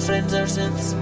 friends ever since.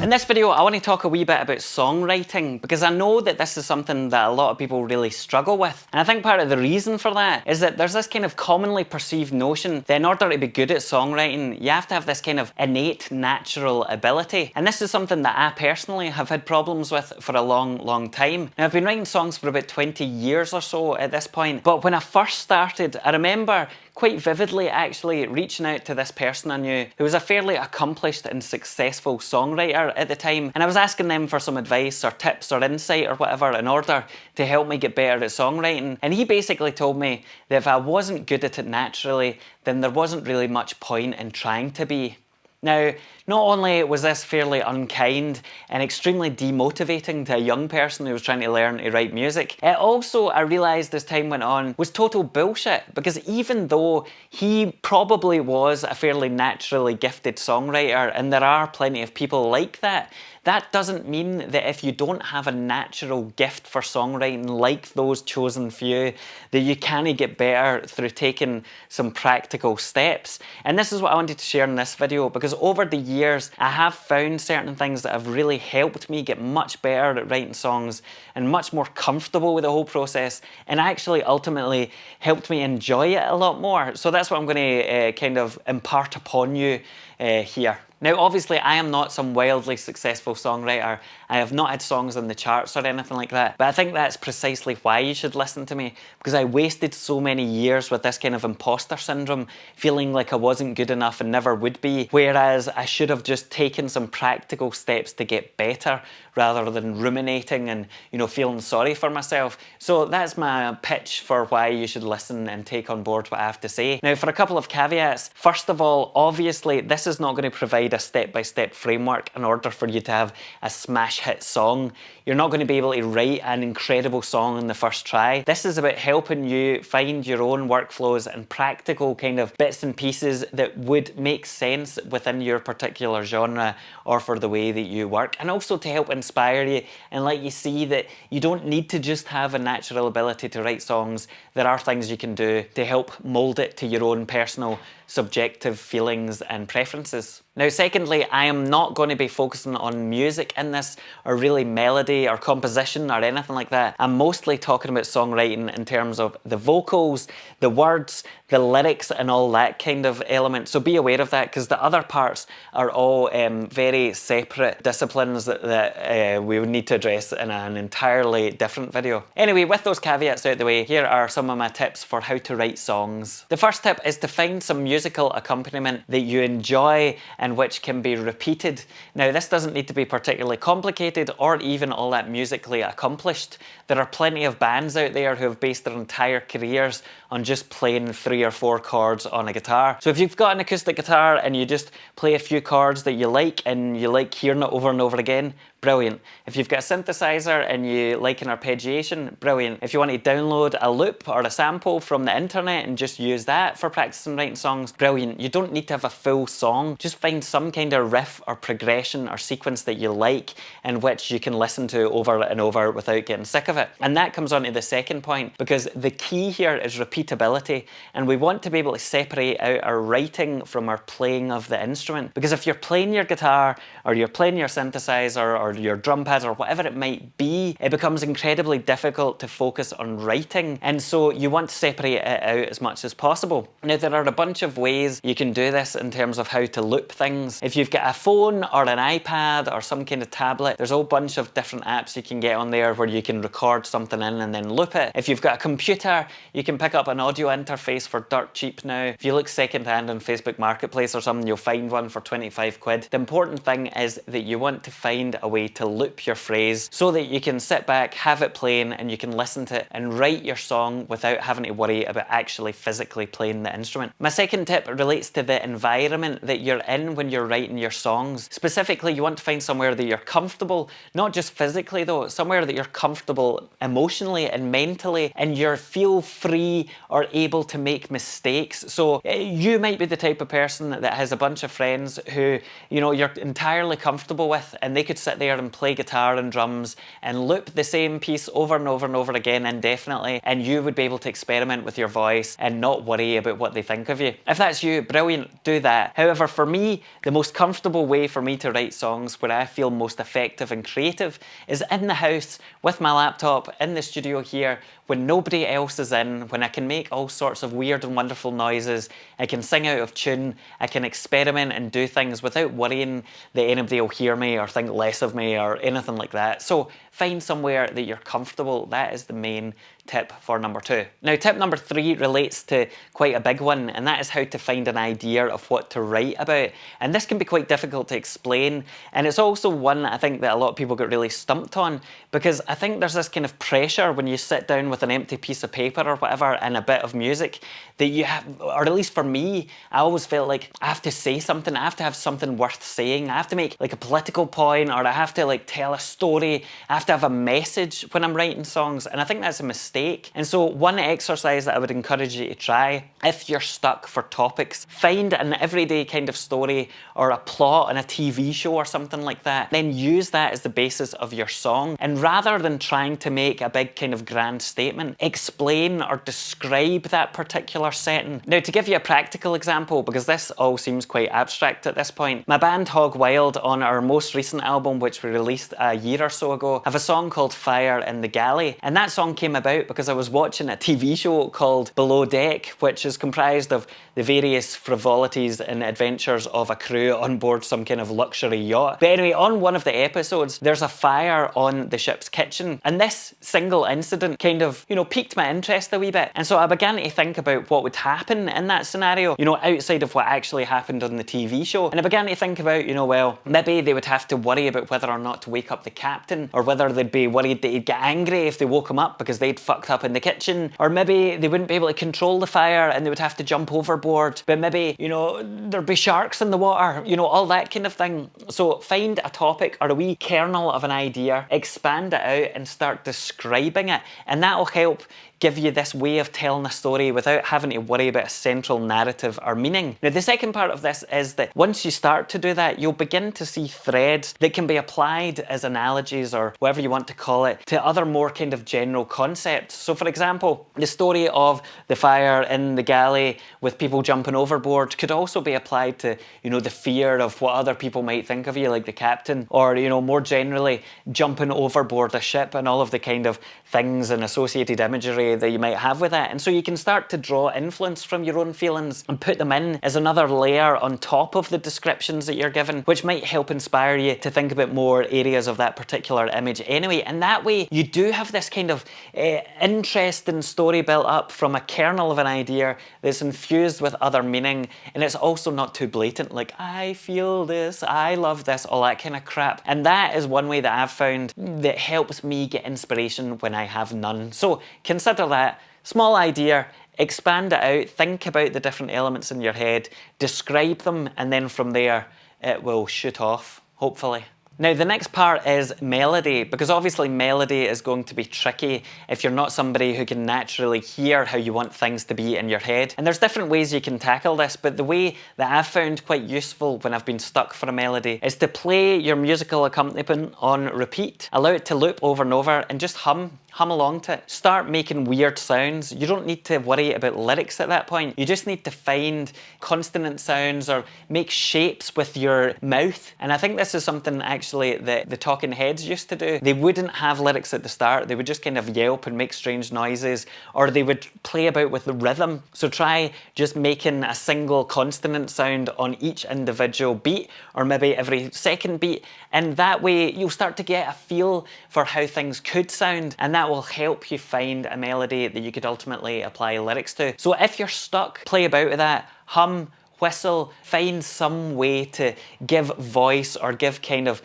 In this video, I want to talk a wee bit about songwriting because I know that this is something that a lot of people really struggle with. And I think part of the reason for that is that there's this kind of commonly perceived notion that in order to be good at songwriting, you have to have this kind of innate, natural ability. And this is something that I personally have had problems with for a long time. Now, I've been writing songs for about 20 years or so at this point, but when I first started, I remember quite vividly actually reaching out to this person I knew who was a fairly accomplished and successful songwriter at the time, and I was asking them for some advice or tips or insight or whatever in order to help me get better at songwriting. And he basically told me that if I wasn't good at it naturally, then there wasn't really much point in trying to be. Now, not only was this fairly unkind and extremely demotivating to a young person who was trying to learn to write music, it also, I realised as time went on, was total bullshit, because even though he probably was a fairly naturally gifted songwriter, and there are plenty of people like that, that doesn't mean that if you don't have a natural gift for songwriting like those chosen few, that you can't get better through taking some practical steps. And this is what I wanted to share in this video, because over the years, I have found certain things that have really helped me get much better at writing songs and much more comfortable with the whole process, and actually ultimately helped me enjoy it a lot more. So that's what I'm going to kind of impart upon you here. Now, obviously, I am not some wildly successful songwriter. I have not had songs on the charts or anything like that, but I think that's precisely why you should listen to me, because I wasted so many years with this kind of imposter syndrome, feeling like I wasn't good enough and never would be, whereas I should have just taken some practical steps to get better rather than ruminating and, you know, feeling sorry for myself. So that's my pitch for why you should listen and take on board what I have to say. Now, for a couple of caveats, first of all, obviously, this is not going to provide a step-by-step framework in order for you to have a smash hit song. You're not going to be able to write an incredible song in the first try. This is about helping you find your own workflows and practical kind of bits and pieces that would make sense within your particular genre or for the way that you work, and also to help inspire you and let you see that you don't need to just have a natural ability to write songs. There are things you can do to help mold it to your own personal subjective feelings and preferences. Now, secondly, I am not going to be focusing on music in this, or really melody or composition or anything like that. I'm mostly talking about songwriting in terms of the vocals, the words, the lyrics and all that kind of element. So be aware of that, because the other parts are all very separate disciplines that we would need to address in an entirely different video. Anyway, with those caveats out the way, here are some of my tips for how to write songs. The first tip is to find some musical accompaniment that you enjoy and which can be repeated. Now, this doesn't need to be particularly complicated or even all that musically accomplished. There are plenty of bands out there who have based their entire careers on just playing 3 or 4 chords on a guitar. So if you've got an acoustic guitar and you just play a few chords that you like and you like hearing it over and over again, brilliant. If you've got a synthesizer and you like an arpeggiation, brilliant. If you want to download a loop or a sample from the internet and just use that for practicing writing songs, brilliant. You don't need to have a full song. Just find some kind of riff or progression or sequence that you like and which you can listen to over and over without getting sick of it. And that comes on to the second point, because the key here is repeatability, and we want to be able to separate out our writing from our playing of the instrument. Because if you're playing your guitar or you're playing your synthesizer or your drum pads or whatever it might be, it becomes incredibly difficult to focus on writing, and so you want to separate it out as much as possible. Now, there are a bunch of ways you can do this in terms of how to loop things. If you've got a phone or an iPad or some kind of tablet, there's a whole bunch of different apps you can get on there where you can record something in and then loop it. If you've got a computer, you can pick up an audio interface for dirt cheap now. If you look secondhand on Facebook Marketplace or something, you'll find one for 25 quid. The important thing is that you want to find a way to loop your phrase so that you can sit back, have it playing, and you can listen to it and write your song without having to worry about actually physically playing the instrument. My second tip relates to the environment that you're in when you're writing your songs. Specifically, you want to find somewhere that you're comfortable, not just physically though, somewhere that you're comfortable emotionally and mentally, and you feel free or able to make mistakes. So you might be the type of person that has a bunch of friends who, you know, you're entirely comfortable with, and they could sit there and play guitar and drums and loop the same piece over and over and over again indefinitely, and you would be able to experiment with your voice and not worry about what they think of you. If that's you, brilliant, do that. However, for me, the most comfortable way for me to write songs where I feel most effective and creative is in the house with my laptop in the studio here when nobody else is in, when I can make all sorts of weird and wonderful noises, I can sing out of tune, I can experiment and do things without worrying that anybody will hear me or think less of me or anything like that. So find somewhere that you're comfortable. That is the main tip for number 2. Now, tip number 3 relates to quite a big one, and that is how to find an idea of what to write about. And this can be quite difficult to explain, and it's also one I think that a lot of people get really stumped on, because I think there's this kind of pressure when you sit down with an empty piece of paper or whatever and a bit of music that you have, or at least for me, I always felt like I have to say something, I have to have something worth saying, I have to make like a political point, or I have to like tell a story, I have to have a message when I'm writing songs, and I think that's a mistake. And so one exercise that I would encourage you to try, if you're stuck for topics, find an everyday kind of story or a plot on a TV show or something like that, then use that as the basis of your song, and rather than trying to make a big kind of grand statement, explain or describe that particular setting. Now, to give you a practical example, because this all seems quite abstract at this point, my band Hog Wild on our most recent album, which we released a year or so ago, have a song called Fire in the Galley, and that song came about because I was watching a TV show called Below Deck, which is comprised of the various frivolities and adventures of a crew on board some kind of luxury yacht. But anyway, on one of the episodes, there's a fire on the ship's kitchen, and this single incident kind of, piqued my interest a wee bit. And so I began to think about what would happen in that scenario, outside of what actually happened on the TV show. And I began to think about, well, maybe they would have to worry about whether or not to wake up the captain, or whether they'd be worried that he'd get angry if they woke him up because they'd fucked up in the kitchen, or maybe they wouldn't be able to control the fire and they would have to jump overboard, but maybe, there'd be sharks in the water, all that kind of thing. So find a topic or a wee kernel of an idea, expand it out and start describing it, and that'll help give you this way of telling a story without having to worry about a central narrative or meaning. Now, the second part of this is that once you start to do that, you'll begin to see threads that can be applied as analogies, or whatever you want to call it, to other more kind of general concepts. So for example, the story of the fire in the galley with people jumping overboard could also be applied to, the fear of what other people might think of you, like the captain, or, more generally, jumping overboard a ship and all of the kind of things and associated imagery that you might have with it. And so you can start to draw influence from your own feelings and put them in as another layer on top of the descriptions that you're given, which might help inspire you to think about more areas of that particular image anyway. And that way you do have this kind of interesting story built up from a kernel of an idea that's infused with other meaning, and it's also not too blatant, like I feel this, I love this, all that kind of crap. And that is one way that I've found that helps me get inspiration when I have none. So consider that small idea, expand it out, think about the different elements in your head, describe them, and then from there it will shoot off, hopefully. Now, the next part is melody, because obviously melody is going to be tricky if you're not somebody who can naturally hear how you want things to be in your head. And there's different ways you can tackle this, but the way that I've found quite useful when I've been stuck for a melody is to play your musical accompaniment on repeat, allow it to loop over and over, and just hum along to it. Start making weird sounds. You don't need to worry about lyrics at that point. You just need to find consonant sounds or make shapes with your mouth. And I think this is something actually that the Talking Heads used to do. They wouldn't have lyrics at the start. They would just kind of yelp and make strange noises, or they would play about with the rhythm. So try just making a single consonant sound on each individual beat, or maybe every second beat. And that way you'll start to get a feel for how things could sound, and that will help you find a melody that you could ultimately apply lyrics to. So if you're stuck, play about with that, hum, whistle, find some way to give voice or give kind of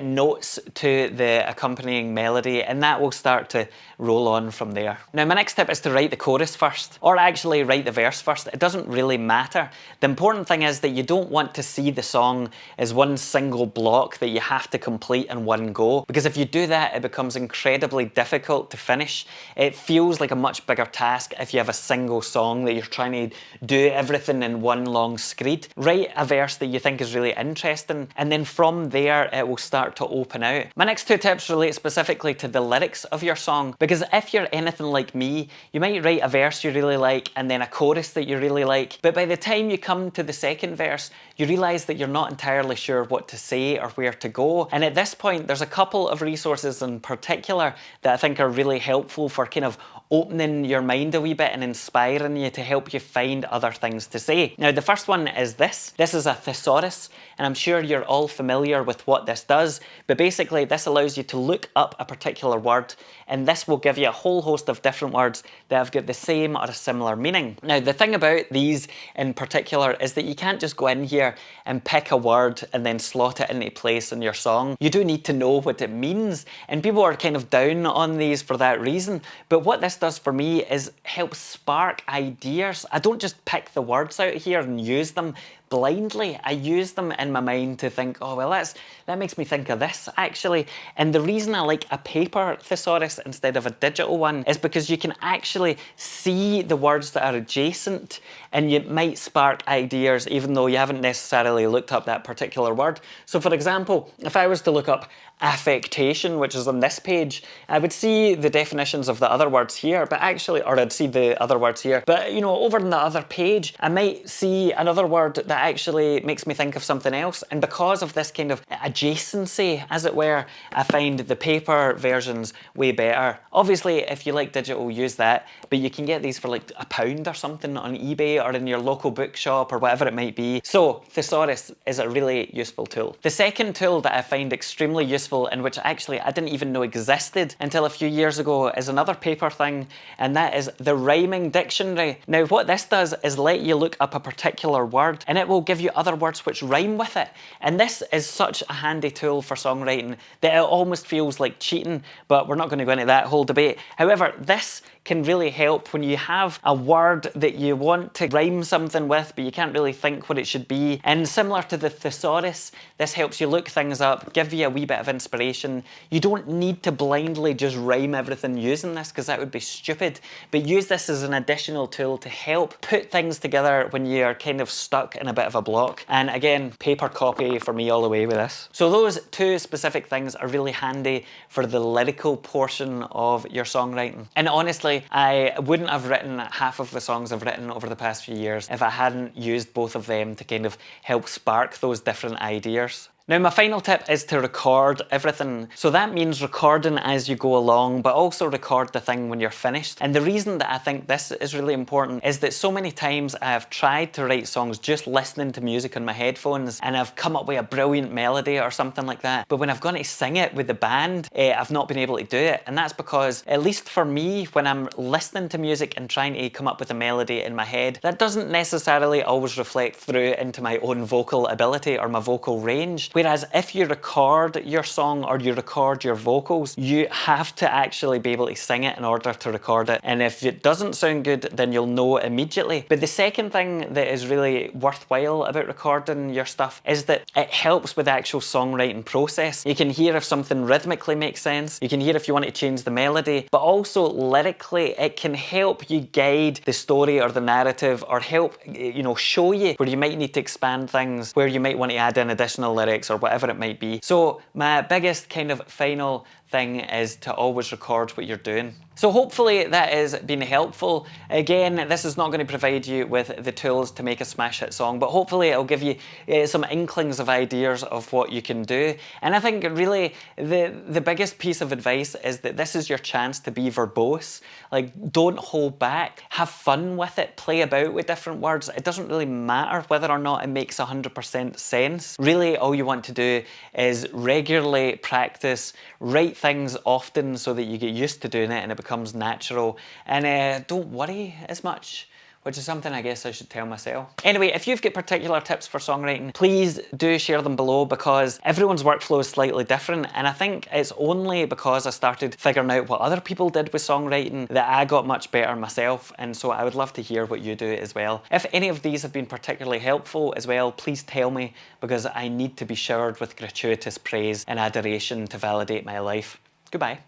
notes to the accompanying melody, and that will start to roll on from there. Now, my next tip is to write the chorus first, or actually write the verse first. It doesn't really matter. The important thing is that you don't want to see the song as one single block that you have to complete in one go, because if you do that, it becomes incredibly difficult to finish. It feels like a much bigger task if you have a single song that you're trying to do everything in one long screed. Write a verse that you think is really interesting, and then from there it it will start to open out. My next two tips relate specifically to the lyrics of your song, because if you're anything like me, you might write a verse you really like and then a chorus that you really like, but by the time you come to the second verse, you realise that you're not entirely sure what to say or where to go. And at this point, there's a couple of resources in particular that I think are really helpful for kind of opening your mind a wee bit and inspiring you to help you find other things to say. Now, the first one is this. This is a thesaurus, and I'm sure you're all familiar with what this does, but basically this allows you to look up a particular word, and this will give you a whole host of different words that have got the same or a similar meaning. Now, the thing about these in particular is that you can't just go in here and pick a word and then slot it into place in your song. You do need to know what it means, and people are kind of down on these for that reason, but what this does for me is help spark ideas. I don't just pick the words out here and use them blindly. I use them in my mind to think, oh, well, that makes me think of this, actually. And the reason I like a paper thesaurus instead of a digital one is because you can actually see the words that are adjacent, and you might spark ideas even though you haven't necessarily looked up that particular word. So for example, if I was to look up affectation, which is on this page, I would see the definitions of the other words here, but actually, or I'd see the other words here, but you know, over on the other page, I might see another word that actually makes me think of something else. And because of this kind of adjacency, as it were, I find the paper versions way better. Obviously, if you like digital, use that, but you can get these for like £1 or something on eBay or in your local bookshop or whatever it might be. So thesaurus is a really useful tool. The second tool that I find extremely useful, and which actually I didn't even know existed until a few years ago, is another paper thing, and that is the rhyming dictionary. Now, what this does is let you look up a particular word, and it will give you other words which rhyme with it. And this is such a handy tool for songwriting that it almost feels like cheating, but we're not going to go into that whole debate. However, this can really help when you have a word that you want to rhyme something with, but you can't really think what it should be. And similar to the thesaurus, this helps you look things up, give you a wee bit of inspiration. You don't need to blindly just rhyme everything using this, because that would be stupid, but use this as an additional tool to help put things together when you're kind of stuck in a bit of a block. And again, paper copy for me all the way with this. So those two specific things are really handy for the lyrical portion of your songwriting. And honestly, I wouldn't have written half of the songs I've written over the past few years if I hadn't used both of them to kind of help spark those different ideas. Now, my final tip is to record everything. So that means recording as you go along, but also record the thing when you're finished. And the reason that I think this is really important is that so many times I have tried to write songs just listening to music on my headphones, and I've come up with a brilliant melody or something like that. But when I've gone to sing it with the band, I've not been able to do it. And that's because, at least for me, when I'm listening to music and trying to come up with a melody in my head, that doesn't necessarily always reflect through into my own vocal ability or my vocal range. Whereas if you record your song or you record your vocals, you have to actually be able to sing it in order to record it. And if it doesn't sound good, then you'll know immediately. But the second thing that is really worthwhile about recording your stuff is that it helps with the actual songwriting process. You can hear if something rhythmically makes sense. You can hear if you want to change the melody, but also lyrically, it can help you guide the story or the narrative, or help, you know, show you where you might need to expand things, where you might want to add in additional lyrics or whatever it might be. So my biggest kind of final thing is to always record what you're doing. So hopefully that has been helpful. Again, this is not going to provide you with the tools to make a smash hit song, but hopefully it'll give you some inklings of ideas of what you can do. And I think really the biggest piece of advice is that this is your chance to be verbose. Like, don't hold back. Have fun with it. Play about with different words. It doesn't really matter whether or not it makes 100% sense. Really, all you want to do is regularly practice, write things often so that you get used to doing it and it becomes natural, and don't worry as much, which is something I guess I should tell myself. Anyway, if you've got particular tips for songwriting, please do share them below, because everyone's workflow is slightly different, and I think it's only because I started figuring out what other people did with songwriting that I got much better myself, and so I would love to hear what you do as well. If any of these have been particularly helpful as well, please tell me, because I need to be showered with gratuitous praise and adoration to validate my life. Goodbye.